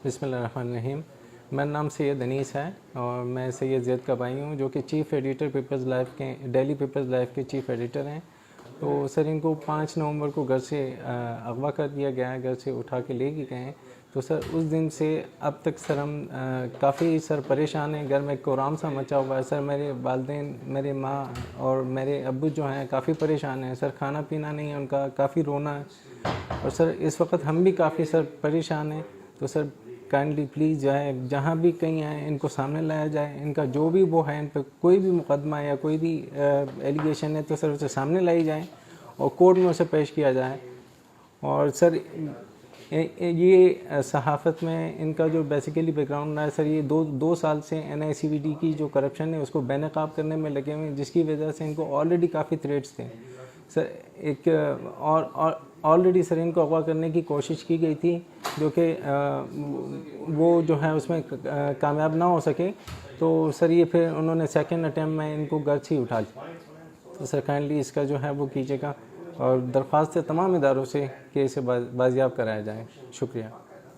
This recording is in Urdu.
بسم اللہ الرحمن الرحیم. میرا نام سید انیس ہے اور میں سید زید کا بھائی ہوں جو کہ چیف ایڈیٹر پیپلز لائف کے ڈیلی پیپلز لائف کے چیف ایڈیٹر ہیں. تو سر ان کو 5 نومبر کو گھر سے اغوا کر دیا گیا ہے, گھر سے اٹھا کے لے کے گئے ہیں. تو سر اس دن سے اب تک سر ہم کافی پریشان ہیں. گھر میں کورام سا مچا ہوا ہے سر. میرے والدین, میرے ماں اور میرے ابو جو ہیں کافی پریشان ہیں سر. کھانا پینا نہیں ہے ان کا, کافی رونا ہے. اور سر اس وقت ہم بھی کافی پریشان ہیں. تو سر کائنڈلی پلیز جو ہے جہاں بھی کہیں ہیں ان کو سامنے لایا جائے. ان کا جو بھی وہ ہے, ان پہ کوئی بھی مقدمہ یا کوئی بھی ایلیگیشن ہے تو سر اسے سامنے لائی جائیں اور کورٹ میں اسے پیش کیا جائے. اور سر یہ صحافت میں ان کا جو بیسیکلی بیک گراؤنڈ ہے سر, یہ دو سال سے NICVD کی جو کرپشن ہے اس کو بے نقاب کرنے میں لگے ہوئے ہیں, جس کی وجہ سے ان کو آلریڈی کافی تھریٹس تھے سر. ایک اور آلریڈی سر ان کو اغوا کرنے کی کوشش کی گئی تھی جو کہ وہ جو ہے اس میں کامیاب نہ ہو سکے. تو سر یہ پھر انہوں نے سیکنڈ اٹیمپٹ میں ان کو گھر سے ہی اٹھا لیا. تو سر کائنڈلی اس کا جو ہے وہ کیجیے گا اور درخواست ہے تمام اداروں سے کہ اسے بازیاب کرایا جائے. شکریہ.